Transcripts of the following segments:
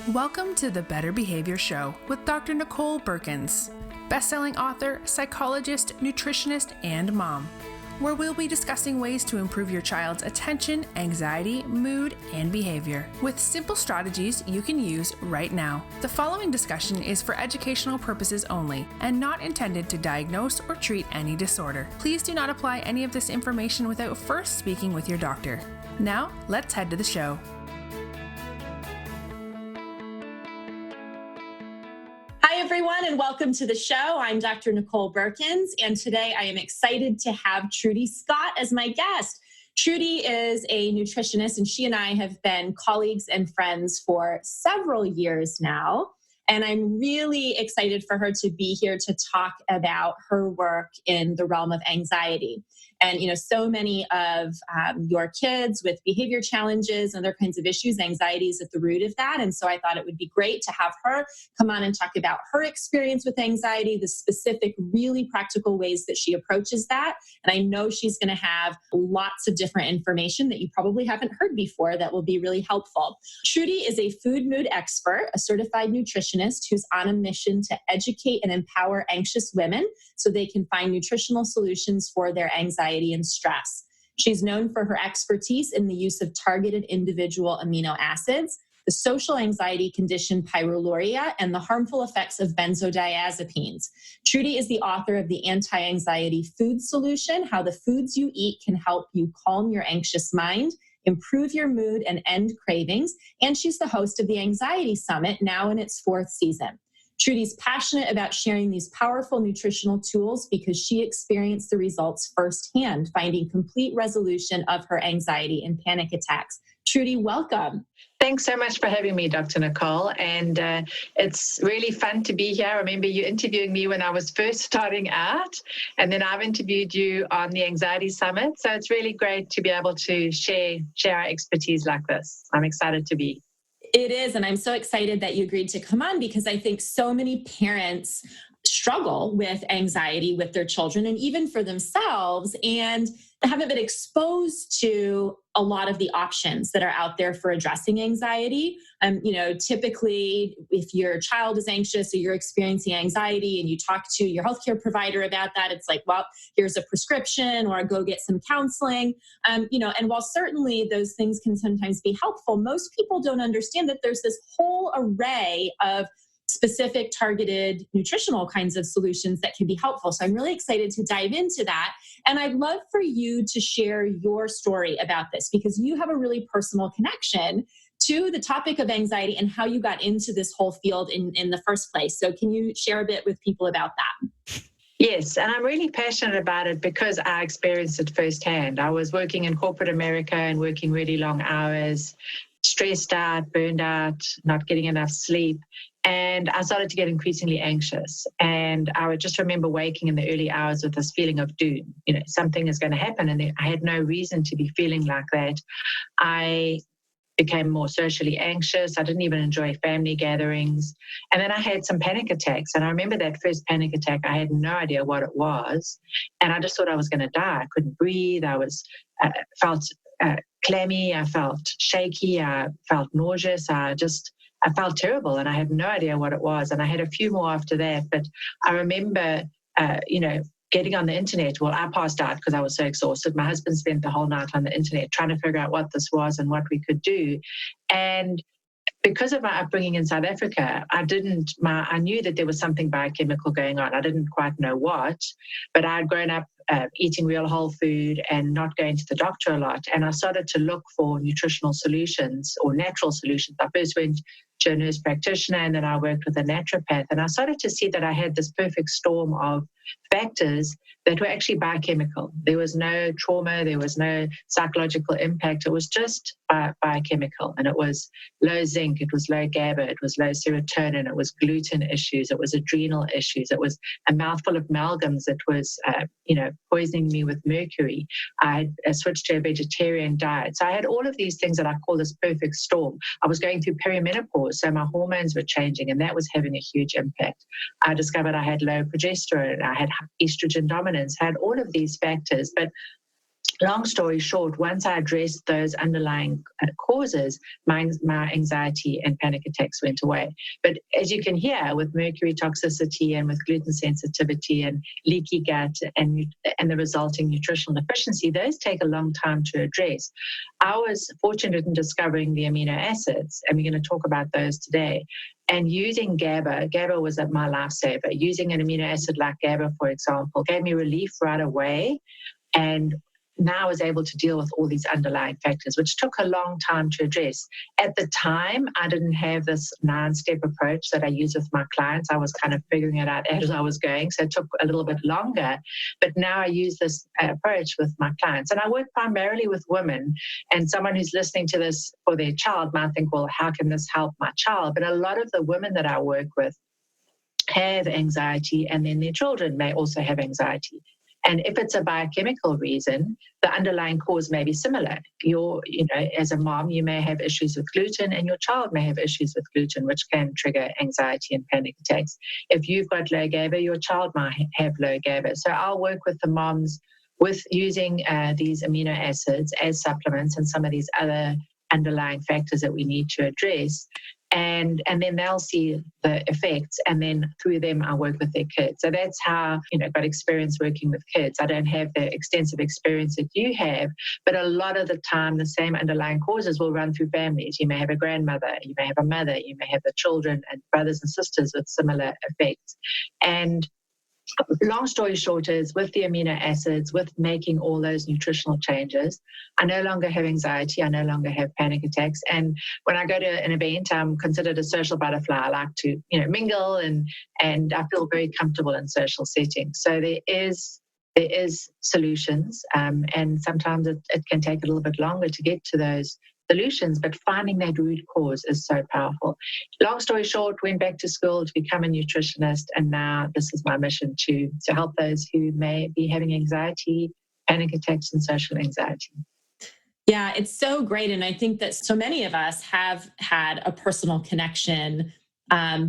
Welcome to the Better Behavior Show with Dr. Nicole Beurkens, best-selling author, psychologist, nutritionist, and mom, where we'll be discussing ways to improve your child's attention, anxiety, mood, and behavior with simple strategies you can use right now. The following discussion is for educational purposes only and not intended to diagnose or treat any disorder. Please do not apply any of this information without first speaking with your doctor. Now, let's head to the show. Hi, everyone, and welcome to the show. I'm Dr. Nicole Beurkens, and today I am excited to have Trudy Scott as my guest. Trudy is a nutritionist, and she and I have been colleagues and friends for several years now. And I'm really excited for her to be here to talk about her work in the realm of anxiety. And, so many of your kids with behavior challenges and other kinds of issues, anxiety is at the root of that. And so I thought it would be great to have her come on and talk about her experience with anxiety, the specific, really practical ways that she approaches that. And I know she's going to have lots of different information that you probably haven't heard before that will be really helpful. Trudy is a food mood expert, a certified nutritionist who's on a mission to educate and empower anxious women so they can find nutritional solutions for their anxiety and stress. She's known for her expertise in the use of targeted individual amino acids, the social anxiety condition pyroluria, and the harmful effects of benzodiazepines. Trudy is the author of the Anti-Anxiety Food Solution, How the Foods You Eat Can Help You Calm Your Anxious Mind, Improve Your Mood, and End Cravings. And she's the host of the Anxiety Summit, now in its 4th season. Trudy's passionate about sharing these powerful nutritional tools because she experienced the results firsthand, finding complete resolution of her anxiety and panic attacks. Trudy, welcome. Thanks so much for having me, Dr. Nicole. And it's really fun to be here. I remember you interviewing me when I was first starting out, and then I've interviewed you on the Anxiety Summit. So it's really great to be able to share our expertise like this. I'm excited to be. It is, and I'm so excited that you agreed to come on because I think so many parents struggle with anxiety with their children and even for themselves and haven't been exposed to a lot of the options that are out there for addressing anxiety. Typically, if your child is anxious or you're experiencing anxiety and you talk to your healthcare provider about that, it's like, well, here's a prescription or go get some counseling. And while certainly those things can sometimes be helpful, most people don't understand that there's this whole array of specific targeted nutritional kinds of solutions that can be helpful. So I'm really excited to dive into that. And I'd love for you to share your story about this because you have a really personal connection to the topic of anxiety and how you got into this whole field in the first place. So can you share a bit with people about that? Yes, and I'm really passionate about it because I experienced it firsthand. I was working in corporate America and working really long hours, stressed out, burned out, not getting enough sleep. And I started to get increasingly anxious. And I would just remember waking in the early hours with this feeling of doom. Something is going to happen. And I had no reason to be feeling like that. I became more socially anxious. I didn't even enjoy family gatherings. And then I had some panic attacks. And I remember that first panic attack, I had no idea what it was. And I just thought I was going to die. I couldn't breathe. I felt clammy. I felt shaky. I felt nauseous. I felt terrible and I had no idea what it was. And I had a few more after that. But I remember, getting on the internet. Well, I passed out because I was so exhausted. My husband spent the whole night on the internet trying to figure out what this was and what we could do. And because of my upbringing in South Africa, I knew that there was something biochemical going on. I didn't quite know what, but I had grown up eating real whole food and not going to the doctor a lot. And I started to look for nutritional solutions or natural solutions. I first went to a nurse practitioner and then I worked with a naturopath. And I started to see that I had this perfect storm of factors that were actually biochemical. There was no trauma, there was no psychological impact. It was just biochemical. And it was low zinc, it was low GABA, it was low serotonin, it was gluten issues, it was adrenal issues, it was a mouthful of amalgams that was, poisoning me with mercury. I had switched to a vegetarian diet. So I had all of these things that I call this perfect storm. I was going through perimenopause, so my hormones were changing, and that was having a huge impact. I discovered I had low progesterone, I had estrogen dominance, I had all of these factors, but long story short, once I addressed those underlying causes, my anxiety and panic attacks went away. But as you can hear, with mercury toxicity and with gluten sensitivity and leaky gut and the resulting nutritional deficiency, those take a long time to address. I was fortunate in discovering the amino acids, and we're going to talk about those today. And using GABA was my lifesaver. Using an amino acid like GABA, for example, gave me relief right away. And now I was able to deal with all these underlying factors, which took a long time to address. At the time, I didn't have this 9-step approach that I use with my clients. I was kind of figuring it out as I was going, so it took a little bit longer. But now I use this approach with my clients. And I work primarily with women, and someone who's listening to this for their child might think, well, how can this help my child? But a lot of the women that I work with have anxiety, and then their children may also have anxiety. And if it's a biochemical reason, the underlying cause may be similar. As a mom, you may have issues with gluten, and your child may have issues with gluten, which can trigger anxiety and panic attacks. If you've got low GABA, your child might have low GABA. So I'll work with the moms with using these amino acids as supplements and some of these other underlying factors that we need to address. And then they'll see the effects, and then through them I work with their kids. So that's how I got experience working with kids. I don't have the extensive experience that you have, but a lot of the time the same underlying causes will run through families. You may have a grandmother, you may have a mother, you may have the children and brothers and sisters with similar effects. And long story short is, with the amino acids, with making all those nutritional changes, I no longer have anxiety, I no longer have panic attacks. And when I go to an event, I'm considered a social butterfly. I like to, mingle and I feel very comfortable in social settings. So there is solutions, and sometimes it can take a little bit longer to get to those solutions, but finding that root cause is so powerful. Long story short, went back to school to become a nutritionist, and now this is my mission to help those who may be having anxiety, panic attacks, and social anxiety. Yeah, it's so great. And I think that so many of us have had a personal connection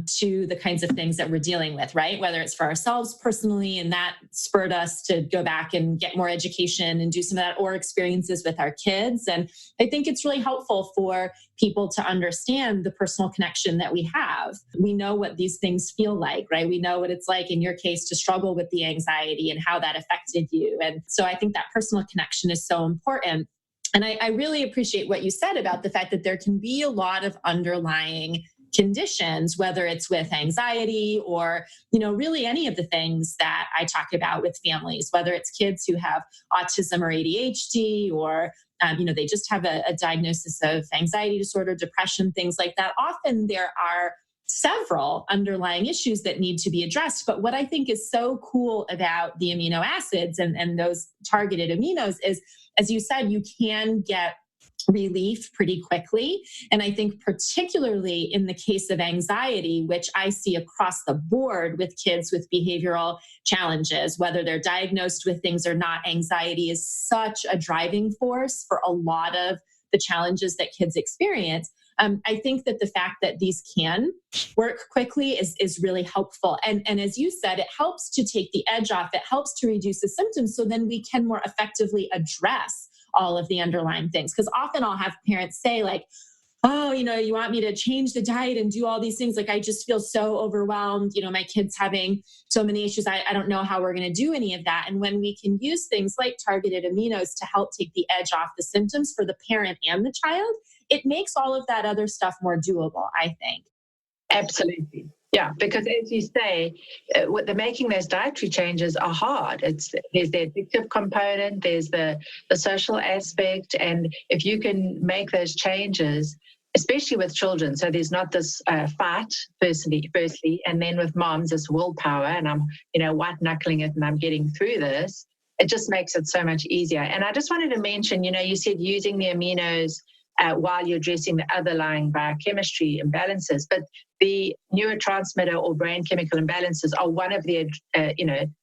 to the kinds of things that we're dealing with, right? Whether it's for ourselves personally, and that spurred us to go back and get more education and do some of that, or experiences with our kids. And I think it's really helpful for people to understand the personal connection that we have. We know what these things feel like, right? We know what it's like in your case to struggle with the anxiety and how that affected you. And so I think that personal connection is so important. And I really appreciate what you said about the fact that there can be a lot of underlying conditions, whether it's with anxiety or, really any of the things that I talk about with families, whether it's kids who have autism or ADHD, or, they just have a diagnosis of anxiety disorder, depression, things like that. Often there are several underlying issues that need to be addressed. But what I think is so cool about the amino acids and those targeted aminos is, as you said, you can get relief pretty quickly. And I think particularly in the case of anxiety, which I see across the board with kids with behavioral challenges, whether they're diagnosed with things or not, anxiety is such a driving force for a lot of the challenges that kids experience. I think that the fact that these can work quickly is really helpful. And as you said, it helps to take the edge off. It helps to reduce the symptoms, so then we can more effectively address all of the underlying things. Because often I'll have parents say like, oh, you want me to change the diet and do all these things. Like, I just feel so overwhelmed. My kid's having so many issues. I don't know how we're going to do any of that. And when we can use things like targeted aminos to help take the edge off the symptoms for the parent and the child, it makes all of that other stuff more doable, I think. Absolutely. Yeah, because as you say, making those dietary changes are hard. There's the addictive component, there's the social aspect, and if you can make those changes, especially with children, so there's not this fight, firstly, and then with moms, this willpower, and I'm, white knuckling it, and I'm getting through this. It just makes it so much easier. And I just wanted to mention, you said using the aminos while you're addressing the underlying biochemistry imbalances, but the neurotransmitter or brain chemical imbalances are one of the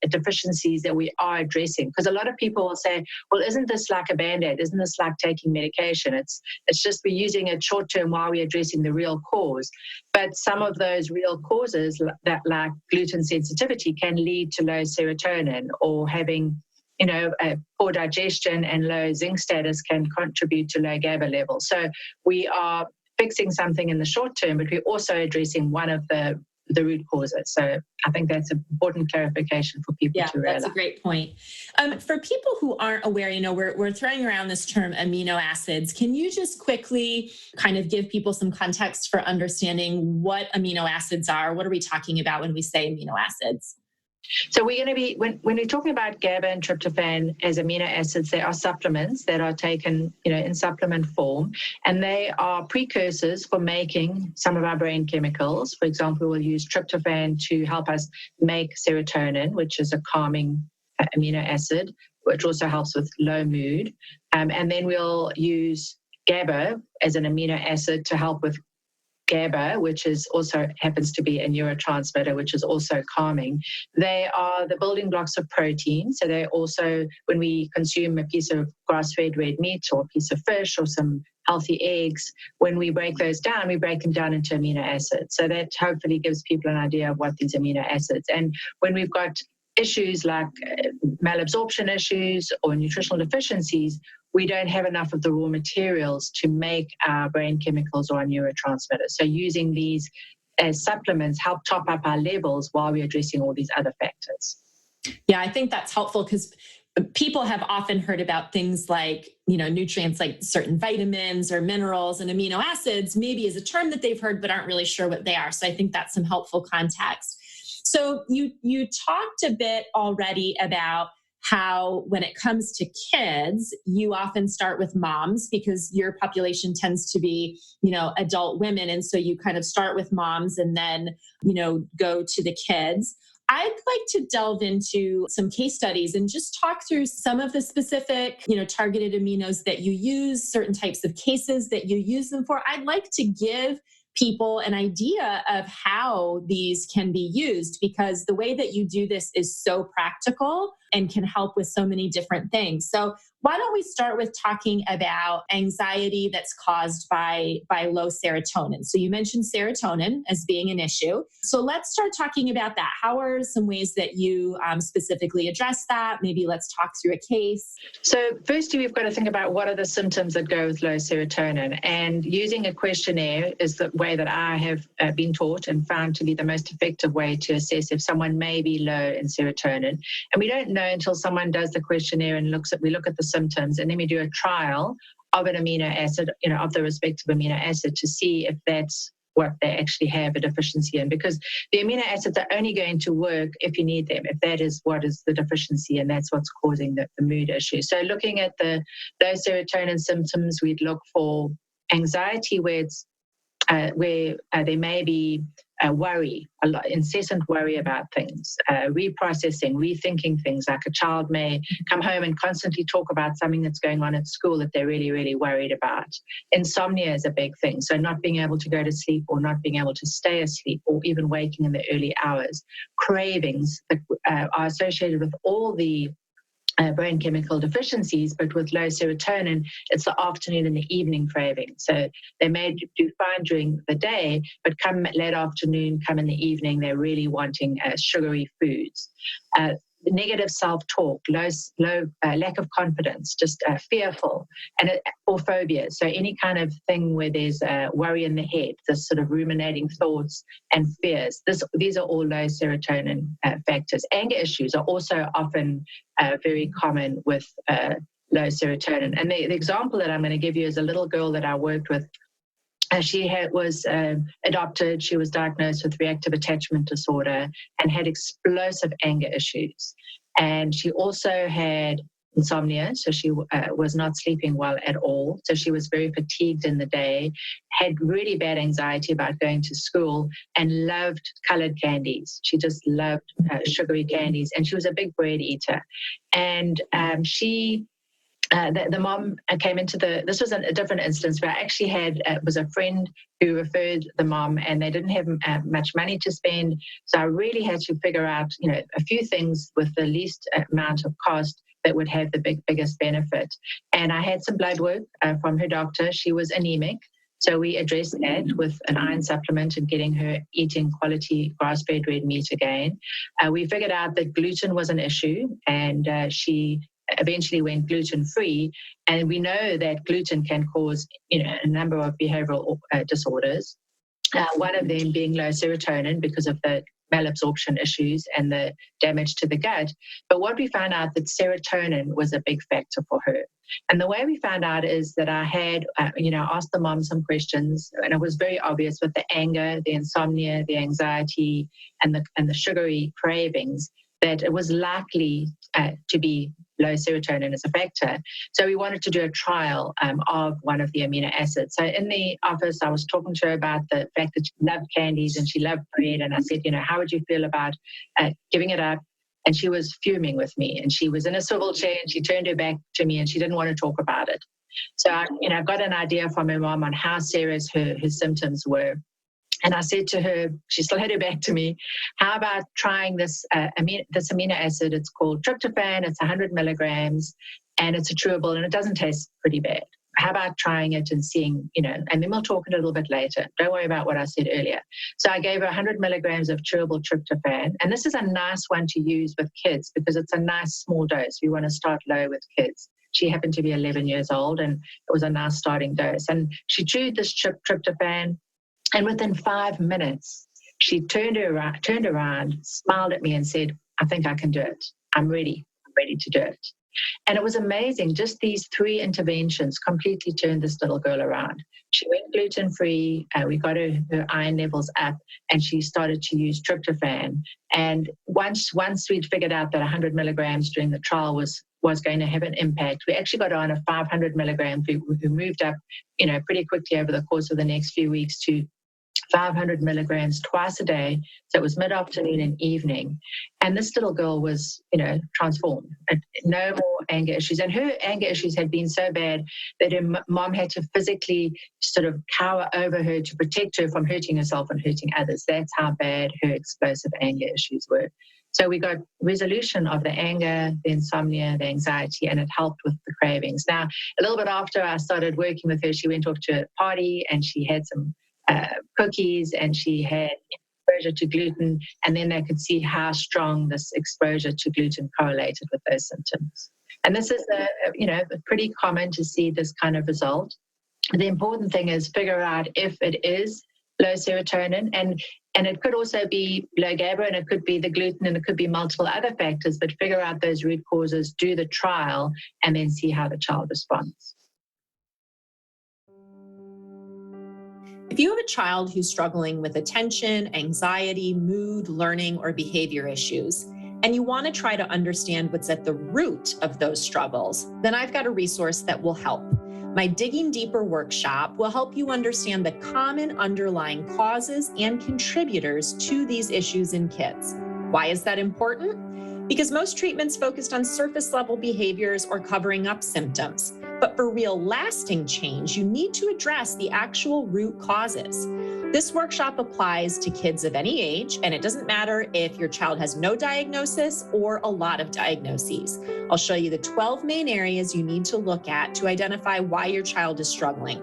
deficiencies that we are addressing. Because a lot of people will say, well, isn't this like a Band-Aid? Isn't this like taking medication? It's just we're using it short term while we're addressing the real cause. But some of those real causes, that like gluten sensitivity, can lead to low serotonin, or having poor digestion and low zinc status can contribute to low GABA levels. So we are fixing something in the short term, but we're also addressing one of the root causes. So I think that's an important clarification for people to realize. That's a great point. For people who aren't aware, we're throwing around this term amino acids. Can you just quickly kind of give people some context for understanding what amino acids are? What are we talking about when we say amino acids? So we're going to be, when we're talking about GABA and tryptophan as amino acids, they are supplements that are taken, in supplement form, and they are precursors for making some of our brain chemicals. For example, we'll use tryptophan to help us make serotonin, which is a calming amino acid, which also helps with low mood. And then we'll use GABA as an amino acid to help with GABA, which is also happens to be a neurotransmitter, which is also calming. They are the building blocks of protein. So they also, when we consume a piece of grass-fed red meat or a piece of fish or some healthy eggs, when we break those down, we break them down into amino acids. So that hopefully gives people an idea of what these amino acids. And when we've got issues like malabsorption issues or nutritional deficiencies, we don't have enough of the raw materials to make our brain chemicals or our neurotransmitters. So using these as supplements help top up our levels while we're addressing all these other factors. Yeah, I think that's helpful because people have often heard about things like, nutrients like certain vitamins or minerals, and amino acids maybe is a term that they've heard but aren't really sure what they are. So I think that's some helpful context. So you talked a bit already about how when it comes to kids, you often start with moms because your population tends to be, adult women. And so you kind of start with moms and then, go to the kids. I'd like to delve into some case studies and just talk through some of the specific, targeted aminos that you use, certain types of cases that you use them for. I'd like to give people an idea of how these can be used, because the way that you do this is so practical and can help with so many different things. So why don't we start with talking about anxiety that's caused by low serotonin? So you mentioned serotonin as being an issue. So let's start talking about that. How are some ways that you specifically address that? Maybe let's talk through a case. So firstly, we've got to think about what are the symptoms that go with low serotonin. And using a questionnaire is the way that I have been taught and found to be the most effective way to assess if someone may be low in serotonin. And we don't know until someone does the questionnaire and we look at the symptoms, and then we do a trial of an amino acid, of the respective amino acid to see if that's what they actually have a deficiency in, because the amino acids are only going to work if you need them, if that is what is the deficiency and that's what's causing the mood issue. So looking at the low serotonin symptoms, we'd look for anxiety where it's where there may be a worry, incessant worry about things, reprocessing, rethinking things. Like a child may come home and constantly talk about something that's going on at school that they're really, really worried about. Insomnia is a big thing. So not being able to go to sleep or not being able to stay asleep or even waking in the early hours. Cravings that are associated with all the brain chemical deficiencies, but with low serotonin, it's the afternoon and the evening craving. So they may do fine during the day, but come late afternoon, come in the evening, they're really wanting sugary foods. Negative self-talk, low lack of confidence, just fearful, or phobia. So any kind of thing where there's worry in the head, this sort of ruminating thoughts and fears. These are all low serotonin factors. Anger issues are also often very common with low serotonin. And the example that I'm going to give you is a little girl that I worked with. She was adopted. She was diagnosed with reactive attachment disorder and had explosive anger issues. And she also had insomnia, so she was not sleeping well at all. So she was very fatigued in the day, had really bad anxiety about going to school, and loved colored candies. She just loved sugary candies, and she was a big bread eater. And the mom came into this was a different instance where I actually was a friend who referred the mom, and they didn't have much money to spend. So I really had to figure out, a few things with the least amount of cost that would have the biggest benefit. And I had some blood work from her doctor. She was anemic. So we addressed that with an iron supplement and getting her eating quality grass-fed red meat again. We figured out that gluten was an issue, and she eventually went gluten-free. And we know that gluten can cause, a number of behavioral disorders. One of them being low serotonin because of the malabsorption issues and the damage to the gut. But what we found out that serotonin was a big factor for her. And the way we found out is that I had, asked the mom some questions, and it was very obvious with the anger, the insomnia, the anxiety, and the sugary cravings, that it was likely to be low serotonin as a factor. So we wanted to do a trial of one of the amino acids. So in the office, I was talking to her about the fact that she loved candies and she loved bread. And I said, how would you feel about giving it up? And she was fuming with me. And she was in a swivel chair and she turned her back to me and she didn't want to talk about it. So I got an idea from her mom on how serious her symptoms were. And I said to her, she still had her back to me, how about trying this amino acid? It's called tryptophan. It's 100 milligrams, and it's a chewable, and it doesn't taste pretty bad. How about trying it and seeing, and then we'll talk a little bit later. Don't worry about what I said earlier. So I gave her 100 milligrams of chewable tryptophan, and this is a nice one to use with kids because it's a nice small dose. We want to start low with kids. She happened to be 11 years old, and it was a nice starting dose. And she chewed this tryptophan. And within 5 minutes, she turned around, smiled at me and said, I think I can do it. I'm ready to do it. And it was amazing. Just these 3 interventions completely turned this little girl around. She went gluten-free. We got her iron levels up, and she started to use tryptophan. And once we'd figured out that 100 milligrams during the trial was going to have an impact, we actually got on a 500 milligrams. We moved up, pretty quickly over the course of the next few weeks to 500 milligrams twice a day. So it was mid-afternoon and evening. And this little girl was, transformed. No more anger issues. And her anger issues had been so bad that her mom had to physically sort of cower over her to protect her from hurting herself and hurting others. That's how bad her explosive anger issues were. So we got resolution of the anger, the insomnia, the anxiety, and it helped with the cravings. Now, a little bit after I started working with her, she went off to a party and she had some cookies and she had exposure to gluten, and then they could see how strong this exposure to gluten correlated with those symptoms. And this is pretty common to see this kind of result. The important thing is figure out if it is low serotonin, and it could also be low GABA, and it could be the gluten, and it could be multiple other factors, but figure out those root causes, do the trial, and then see how the child responds. If you have a child who's struggling with attention, anxiety, mood, learning, or behavior issues, and you want to try to understand what's at the root of those struggles, then I've got a resource that will help. My Digging Deeper workshop will help you understand the common underlying causes and contributors to these issues in kids. Why is that important? Because most treatments focused on surface level behaviors or covering up symptoms. But for real lasting change, you need to address the actual root causes. This workshop applies to kids of any age, and it doesn't matter if your child has no diagnosis or a lot of diagnoses. I'll show you the 12 main areas you need to look at to identify why your child is struggling.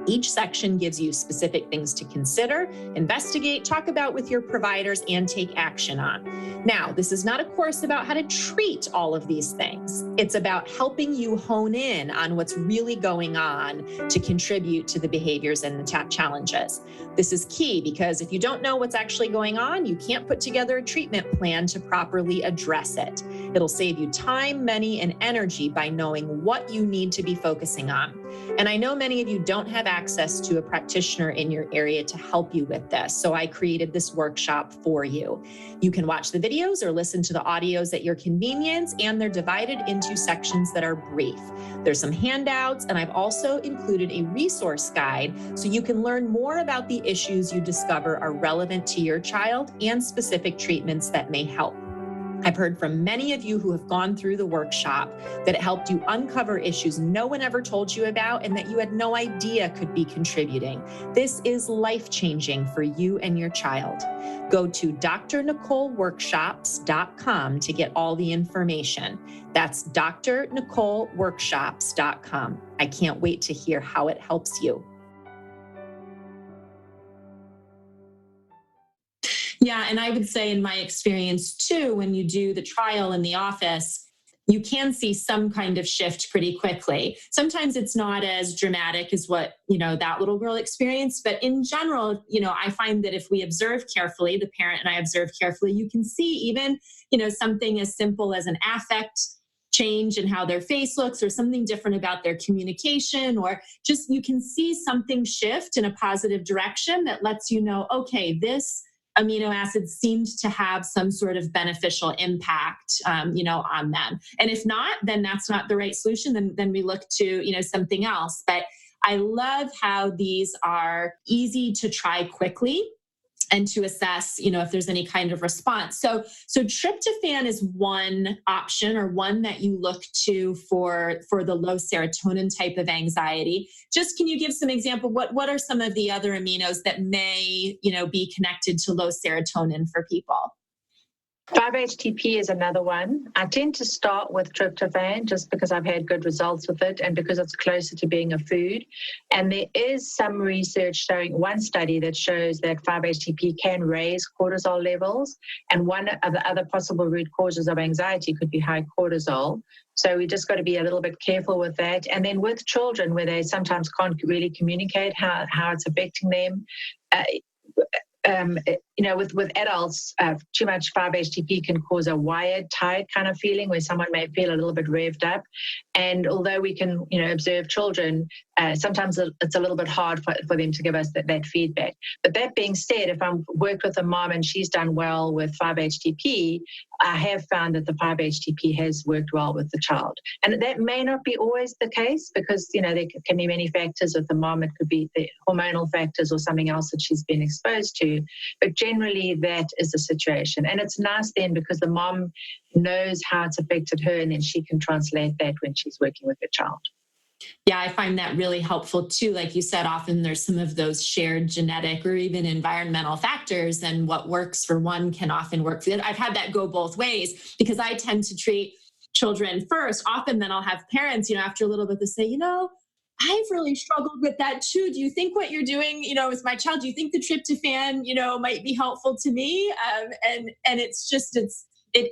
Each section gives you specific things to consider, investigate, talk about with your providers, and take action on. Now, this is not a course about how to treat all of these things. It's about helping you hone in on what's really going on to contribute to the behaviors and the challenges. This is key because if you don't know what's actually going on, you can't put together a treatment plan to properly address it. It'll save you time, money, and energy by knowing what you need to be focusing on. And I know many of you don't have access to a practitioner in your area to help you with this, so I created this workshop for you. You can watch the videos or listen to the audios at your convenience, and they're divided into sections that are brief. There's some handouts, and I've also included a resource guide so you can learn more about the issues you discover are relevant to your child and specific treatments that may help. I've heard from many of you who have gone through the workshop that it helped you uncover issues no one ever told you about and that you had no idea could be contributing. This is life-changing for you and your child. Go to drnicoleworkshops.com to get all the information. That's drnicoleworkshops.com. I can't wait to hear how it helps you. Yeah, and I would say in my experience too, when you do the trial in the office, you can see some kind of shift pretty quickly. Sometimes it's not as dramatic as what, that little girl experienced, but in general, I find that if we observe carefully, the parent and I observe carefully, you can see even, something as simple as an affect change in how their face looks, or something different about their communication, or just you can see something shift in a positive direction that lets you know, okay, this amino acids seemed to have some sort of beneficial impact, on them. And if not, then that's not the right solution. Then we look to, something else. But I love how these are easy to try quickly and to assess, if there's any kind of response. So tryptophan is one option, or one that you look to for the low serotonin type of anxiety. Just can you give some example? What are some of the other aminos that may, be connected to low serotonin for people? 5-HTP is another one. I tend to start with tryptophan just because I've had good results with it and because it's closer to being a food. And there is some research showing, one study that shows that 5-HTP can raise cortisol levels. And one of the other possible root causes of anxiety could be high cortisol. So we just got to be a little bit careful with that. And then with children, where they sometimes can't really communicate how it's affecting them, with adults, too much 5-HTP can cause a wired, tired kind of feeling where someone may feel a little bit revved up. And although we can, observe children, sometimes it's a little bit hard for them to give us that feedback. But that being said, if I've worked with a mom and she's done well with 5-HTP, I have found that the 5-HTP has worked well with the child. And that may not be always the case because, there can be many factors with the mom. It could be the hormonal factors or something else that she's been exposed to. But generally, that is the situation. And it's nice then because the mom knows how it's affected her, and then she can translate that when she's working with the child. Yeah, I find that really helpful too. Like you said, often there's some of those shared genetic or even environmental factors, and what works for one can often work for the other. I've had that go both ways because I tend to treat children first. Often then I'll have parents, after a little bit to say, I've really struggled with that too. Do you think what you're doing, with my child, do you think the tryptophan, might be helpful to me? And it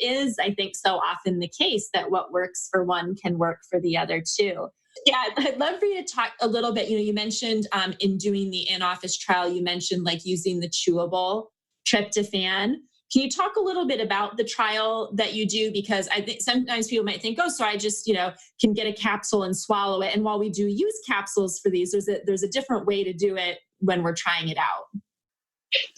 is, I think, so often the case that what works for one can work for the other too. Yeah, I'd love for you to talk a little bit. You mentioned in doing the in-office trial, you mentioned like using the chewable tryptophan. Can you talk a little bit about the trial that you do? Because I think sometimes people might think, so I just, can get a capsule and swallow it. And while we do use capsules for these, there's a different way to do it when we're trying it out.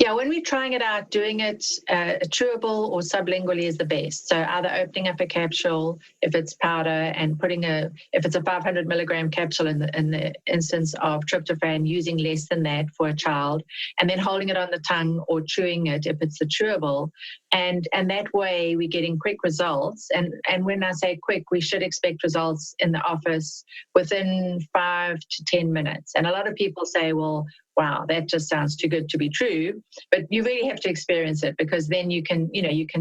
Yeah, when we're trying it out, doing it chewable or sublingually is the best. So either opening up a capsule if it's powder and if it's a 500 milligram capsule in the instance of tryptophan, using less than that for a child, and then holding it on the tongue or chewing it if it's the chewable. And that way we're getting quick results. And when I say quick, we should expect results in the office within 5 to 10 minutes. And a lot of people say, well, wow, that just sounds too good to be true. But you really have to experience it because then you can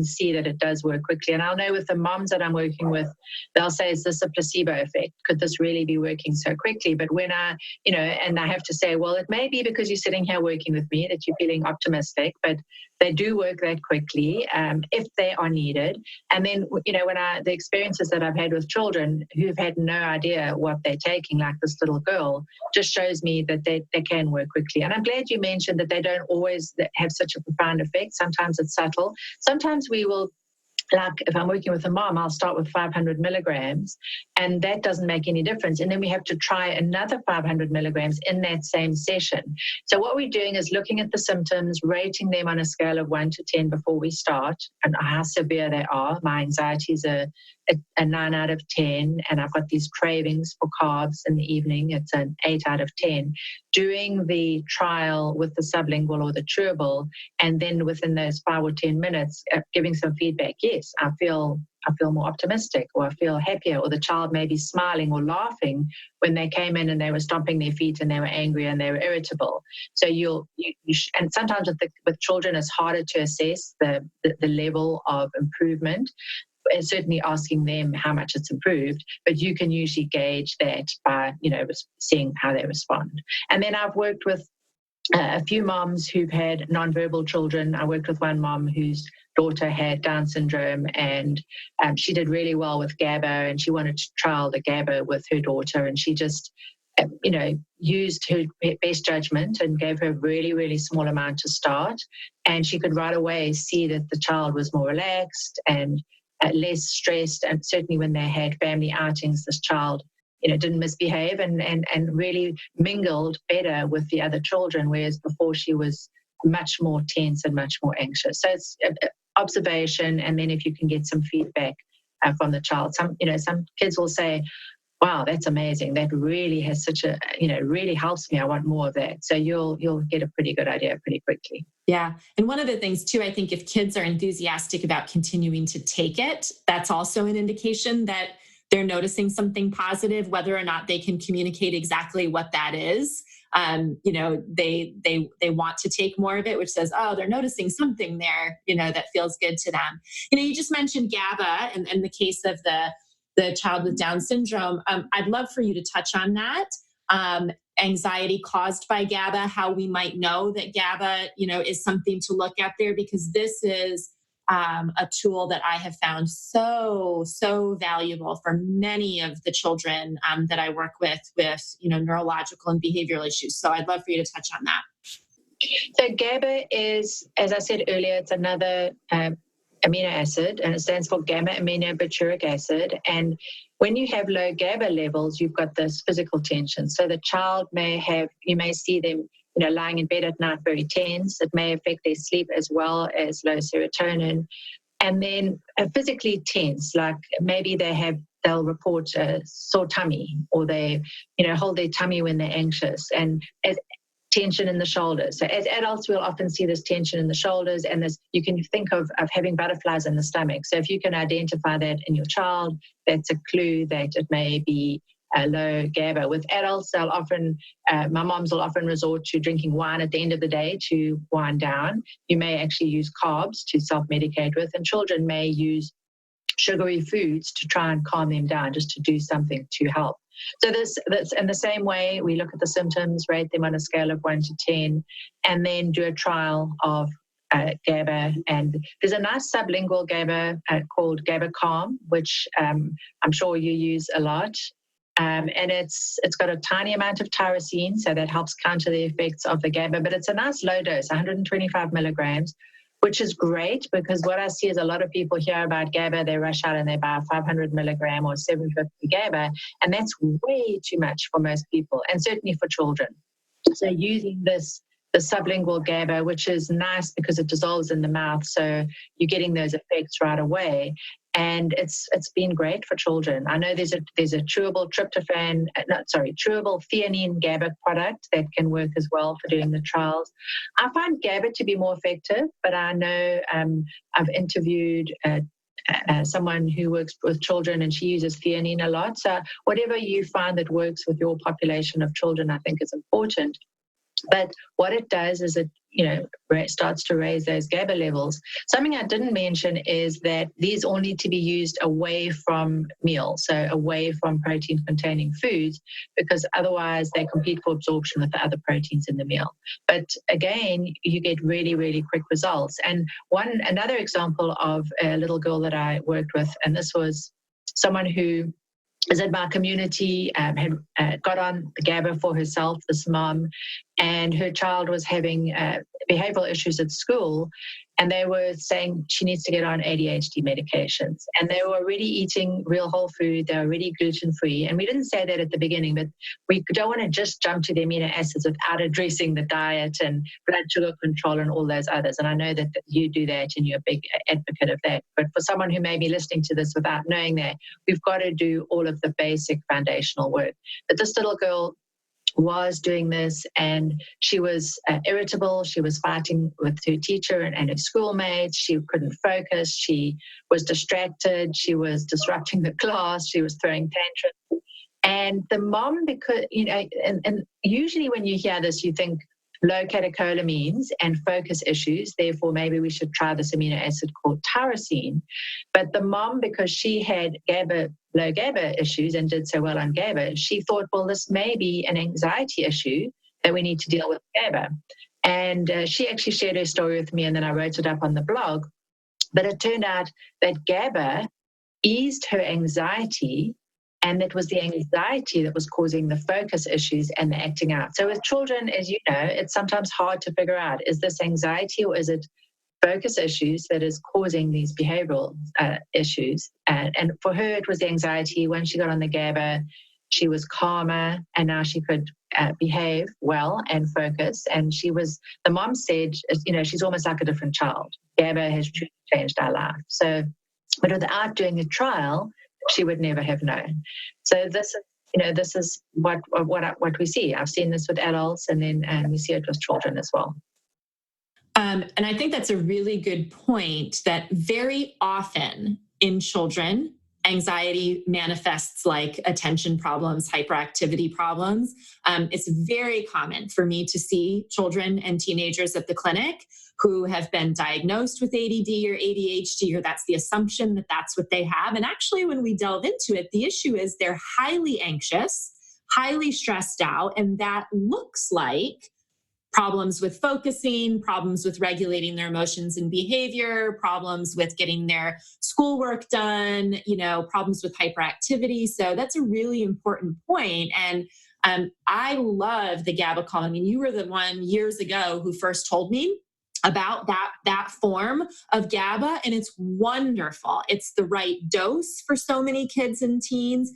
see that it does work quickly. And I'll know with the moms that I'm working with, they'll say, is this a placebo effect? Could this really be working so quickly? But when and I have to say, well, it may be because you're sitting here working with me that you're feeling optimistic, but they do work that quickly if they are needed. And then, the experiences that I've had with children who've had no idea what they're taking, like this little girl, just shows me that they can work quickly. And I'm glad you mentioned that they don't always have such a profound effect. Sometimes it's subtle. Sometimes we will, like if I'm working with a mom, I'll start with 500 milligrams and that doesn't make any difference. And then we have to try another 500 milligrams in that same session. So what we're doing is looking at the symptoms, rating them on a scale of 1 to 10 before we start and how severe they are. My anxiety is a 9 out of 10, and I've got these cravings for carbs in the evening. It's an 8 out of 10. Doing the trial with the sublingual or the chewable, and then within those 5 or 10 minutes, giving some feedback. Yes, I feel more optimistic, or I feel happier, or the child may be smiling or laughing when they came in and they were stomping their feet and they were angry and they were irritable. So and sometimes with children, it's harder to assess the level of improvement. And certainly asking them how much it's improved, but you can usually gauge that by, seeing how they respond. And then I've worked with a few moms who've had nonverbal children. I worked with one mom whose daughter had Down syndrome, and she did really well with GABA, and she wanted to trial the GABA with her daughter, and she just used her best judgment and gave her a really, really small amount to start. And she could right away see that the child was more relaxed and less stressed. And certainly when they had family outings, this child didn't misbehave and really mingled better with the other children, whereas before she was much more tense and much more anxious. So it's observation, and then if you can get some feedback from the child. Some kids will say, wow, that's amazing. That really has such a, really helps me. I want more of that. So you'll get a pretty good idea pretty quickly. Yeah. And one of the things too, I think if kids are enthusiastic about continuing to take it, that's also an indication that they're noticing something positive, whether or not they can communicate exactly what that is. They want to take more of it, which says, oh, they're noticing something there, that feels good to them. You just mentioned GABA and the case of the child with Down syndrome. I'd love for you to touch on that. Anxiety caused by GABA, how we might know that GABA, is something to look at there, because this is a tool that I have found so valuable for many of the children that I work with neurological and behavioral issues. So I'd love for you to touch on that. So GABA is, as I said earlier, it's another amino acid, and it stands for gamma-aminobutyric acid. And when you have low GABA levels, you've got this physical tension. So the child you may see them, lying in bed at night very tense. It may affect their sleep as well as low serotonin. And then physically tense, like maybe they'll report a sore tummy, or they, hold their tummy when they're anxious, and tension in the shoulders. So as adults, we'll often see this tension in the shoulders, and you can think of having butterflies in the stomach. So if you can identify that in your child, that's a clue that it may be low GABA. With adults, my moms will often resort to drinking wine at the end of the day to wind down. You may actually use carbs to self-medicate with, and children may use sugary foods to try and calm them down, just to do something to help. So that's in the same way, we look at the symptoms, rate them on a scale of 1 to 10, and then do a trial of GABA. And there's a nice sublingual GABA called GABA Calm, which I'm sure you use a lot. And it's got a tiny amount of tyrosine, so that helps counter the effects of the GABA, but it's a nice low dose, 125 milligrams, which is great, because what I see is a lot of people hear about GABA, they rush out and they buy 500 milligram or 750 GABA, and that's way too much for most people, and certainly for children. So using the sublingual GABA, which is nice because it dissolves in the mouth, so you're getting those effects right away. And it's been great for children. I know there's a chewable chewable theanine GABA product that can work as well for doing the trials. I find GABA to be more effective, but I know I've interviewed someone who works with children, and she uses theanine a lot. So whatever you find that works with your population of children, I think is important. But what it does is it, starts to raise those GABA levels. Something I didn't mention is that these all need to be used away from meals, so away from protein-containing foods, because otherwise they compete for absorption with the other proteins in the meal. But again, you get really, really quick results. And another example of a little girl that I worked with, and this was someone who is in my community, had got on GABA for herself, this mom, and her child was having behavioral issues at school, and they were saying she needs to get on ADHD medications. And they were already eating real whole food, they were already gluten-free. And we didn't say that at the beginning, but we don't want to just jump to the amino acids without addressing the diet and blood sugar control and all those others. And I know that you do that and you're a big advocate of that. But for someone who may be listening to this without knowing that, we've got to do all of the basic foundational work. But this little girl was doing this, and she was irritable. She was fighting with her teacher and her schoolmates. She couldn't focus. She was distracted. She was disrupting the class. She was throwing tantrums. And the mom, because, and usually when you hear this, you think low catecholamines and focus issues. Therefore, maybe we should try this amino acid called tyrosine. But the mom, because she had low GABA issues and did so well on GABA, she thought, well, this may be an anxiety issue that we need to deal with GABA. And she actually shared her story with me, and then I wrote it up on the blog. But it turned out that GABA eased her anxiety, and it was the anxiety that was causing the focus issues and the acting out. So with children, as you know, it's sometimes hard to figure out, is this anxiety or is it focus issues that is causing these behavioral issues? And for her, it was the anxiety. When she got on the GABA, she was calmer, and now she could behave well and focus. And the mom said, she's almost like a different child. GABA has truly changed our life. So, but without doing a trial, she would never have known. So this is what we see. I've seen this with adults, and then we see it with children as well. And I think that's a really good point, that very often in children, anxiety manifests like attention problems, hyperactivity problems. It's very common for me to see children and teenagers at the clinic who have been diagnosed with ADD or ADHD, or that's the assumption that that's what they have. And actually, when we delve into it, the issue is they're highly anxious, highly stressed out, and that looks like problems with focusing, problems with regulating their emotions and behavior, problems with getting their schoolwork done, problems with hyperactivity. So that's a really important point. And I love the GABA call. I mean, you were the one years ago who first told me about that form of GABA, and it's wonderful. It's the right dose for so many kids and teens.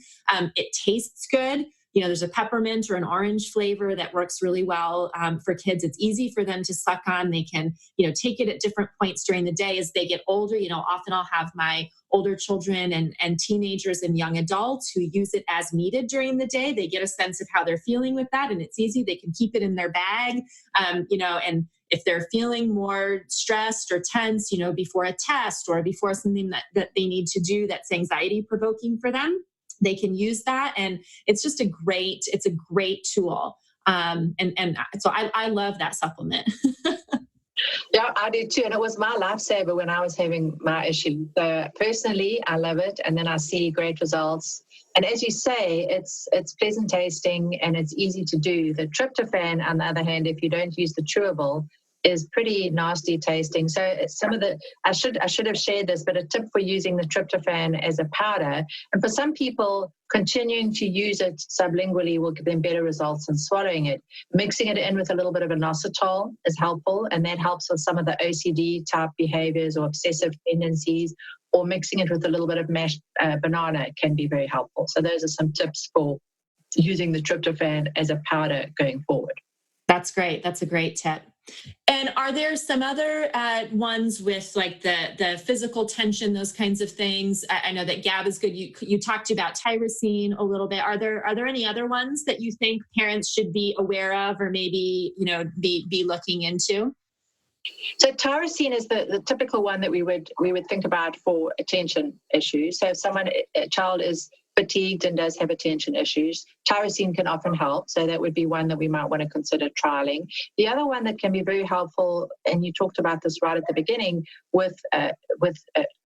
It tastes good. There's a peppermint or an orange flavor that works really well for kids. It's easy for them to suck on. They can, take it at different points during the day as they get older. Often I'll have my older children and teenagers and young adults who use it as needed during the day. They get a sense of how they're feeling with that, and it's easy. They can keep it in their bag, and if they're feeling more stressed or tense, before a test or before something that they need to do that's anxiety provoking for them, they can use that. And it's just a great tool. And so I love that supplement. Yeah, I do too. And it was my lifesaver when I was having my issue. So personally, I love it. And then I see great results. And as you say, it's pleasant tasting and it's easy to do. The tryptophan, on the other hand, if you don't use the chewable, is pretty nasty tasting. So I should have shared this, but a tip for using the tryptophan as a powder, and for some people, continuing to use it sublingually will give them better results than swallowing it. Mixing it in with a little bit of inositol is helpful, and that helps with some of the OCD type behaviors or obsessive tendencies, or mixing it with a little bit of mashed banana can be very helpful. So those are some tips for using the tryptophan as a powder going forward. That's great. That's a great tip. And are there some other ones with like the physical tension, those kinds of things? I know that GABA is good. You talked about tyrosine a little bit. Are there any other ones that you think parents should be aware of, or maybe be looking into? So tyrosine is the typical one that we would think about for attention issues. So if a child is fatigued and does have attention issues, tyrosine can often help. So that would be one that we might want to consider trialing. The other one that can be very helpful, and you talked about this right at the beginning, with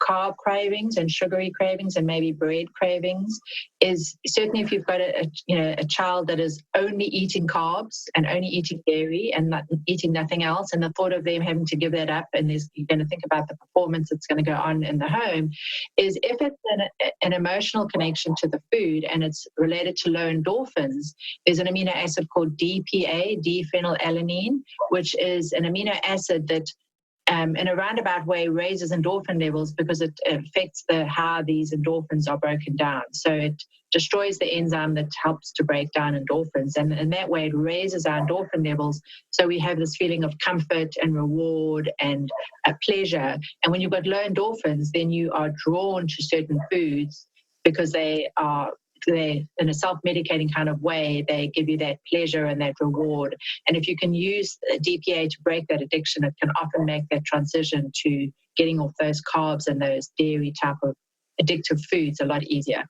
carb cravings and sugary cravings and maybe bread cravings, is certainly if you've got a child that is only eating carbs and only eating dairy and not eating nothing else, and the thought of them having to give that up, and you're going to think about the performance that's going to go on in the home, is if it's an emotional connection to the food and it's related to low endorphins, there's an amino acid called DPA, D-phenylalanine, which is an amino acid that in a roundabout way raises endorphin levels because it affects how these endorphins are broken down. So it destroys the enzyme that helps to break down endorphins, and in that way it raises our endorphin levels, so we have this feeling of comfort and reward and pleasure. And when you've got low endorphins, then you are drawn to certain foods because they're in a self-medicating kind of way, they give you that pleasure and that reward. And if you can use DPA to break that addiction, it can often make that transition to getting off those carbs and those dairy type of addictive foods a lot easier.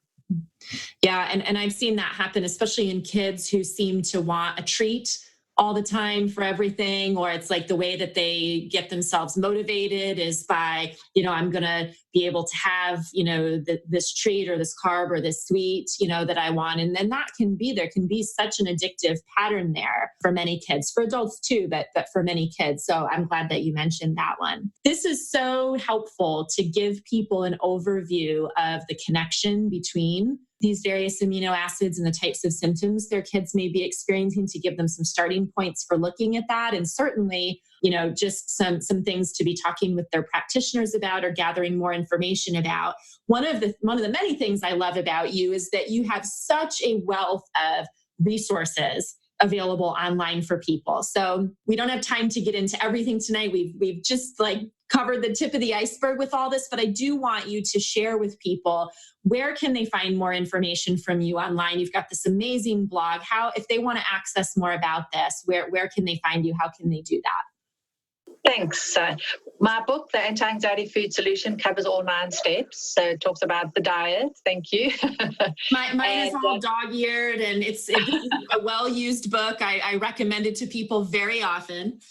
Yeah, and I've seen that happen, especially in kids who seem to want a treat all the time for everything, or it's like the way that they get themselves motivated is by, I'm going to be able to have, this treat or this carb or this sweet, that I want. And then there can be such an addictive pattern there for many kids, for adults too, but for many kids. So I'm glad that you mentioned that one. This is so helpful to give people an overview of the connection between these various amino acids and the types of symptoms their kids may be experiencing, to give them some starting points for looking at that. And certainly, just some things to be talking with their practitioners about or gathering more information about. One of the many things I love about you is that you have such a wealth of resources available online for people. So we don't have time to get into everything tonight. We've just covered the tip of the iceberg with all this, but I do want you to share with people, where can they find more information from you online? You've got this amazing blog. If they want to access more about this, where can they find you? How can they do that? Thanks. My book, The Anti-Anxiety Food Solution, covers all 9 steps. So it talks about the diet. Thank you. Mine is all dog-eared, and it's a well-used book. I recommend it to people very often.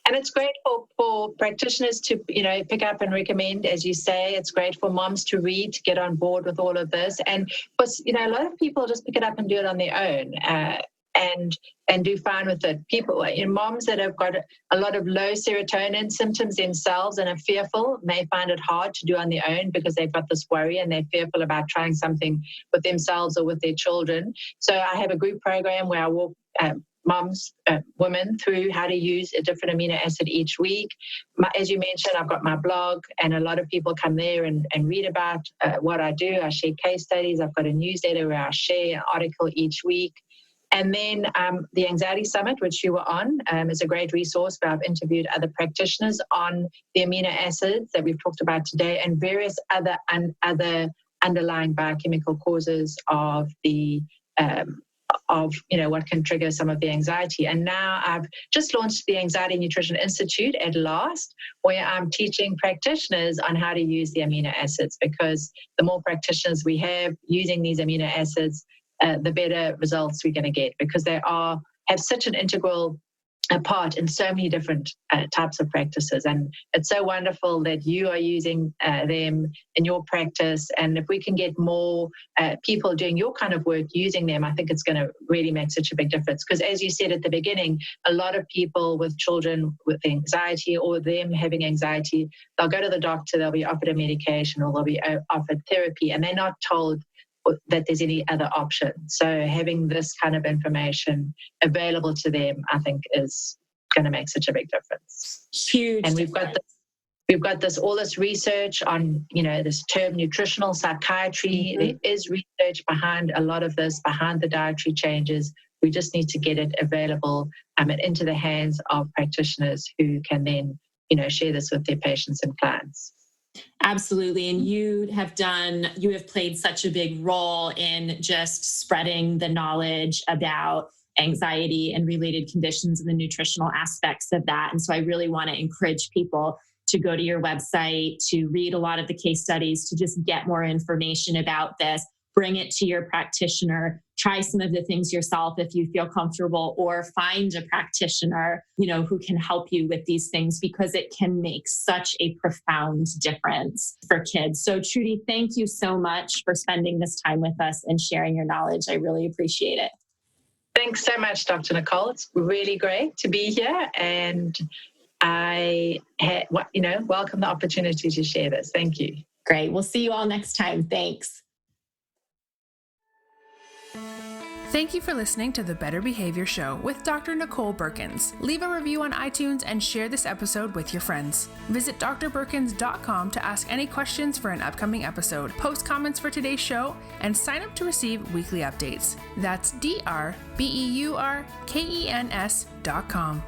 And it's great for practitioners to, pick up and recommend, as you say. It's great for moms to read, to get on board with all of this. And, a lot of people just pick it up and do it on their own. And do fine with it. People, moms that have got a lot of low serotonin symptoms themselves and are fearful may find it hard to do on their own because they've got this worry and they're fearful about trying something with themselves or with their children. So I have a group program where I walk moms, women through how to use a different amino acid each week. As you mentioned, I've got my blog, and a lot of people come there and read about what I do. I share case studies. I've got a newsletter where I share an article each week. And then the Anxiety Summit, which you were on, is a great resource where I've interviewed other practitioners on the amino acids that we've talked about today, and various other underlying biochemical causes of the what can trigger some of the anxiety. And now I've just launched the Anxiety Nutrition Institute at last, where I'm teaching practitioners on how to use the amino acids, because the more practitioners we have using these amino acids, the better results we're going to get, because they have such an integral part in so many different types of practices. And it's so wonderful that you are using them in your practice. And if we can get more people doing your kind of work using them, I think it's going to really make such a big difference. Because as you said at the beginning, a lot of people with children with anxiety or them having anxiety, they'll go to the doctor, they'll be offered a medication, or they'll be offered therapy, and they're not told that there's any other option. So having this kind of information available to them, I think, is going to make such a big difference. Huge. And we've got all this research on, this term nutritional psychiatry. Mm-hmm. There is research behind a lot of this, behind the dietary changes. We just need to get it available and into the hands of practitioners who can then, share this with their patients and clients. Absolutely. And you have played such a big role in just spreading the knowledge about anxiety and related conditions and the nutritional aspects of that. And so I really want to encourage people to go to your website, to read a lot of the case studies, to just get more information about this, bring it to your practitioner, try some of the things yourself if you feel comfortable, or find a practitioner, who can help you with these things, because it can make such a profound difference for kids. So Trudy, thank you so much for spending this time with us and sharing your knowledge. I really appreciate it. Thanks so much, Dr. Nicole. It's really great to be here, and I welcome the opportunity to share this. Thank you. Great. We'll see you all next time. Thanks. Thank you for listening to the Better Behavior Show with Dr. Nicole Beurkens. Leave a review on iTunes and share this episode with your friends. Visit drbeurkens.com to ask any questions for an upcoming episode, post comments for today's show, and sign up to receive weekly updates. That's drbeurkens.com.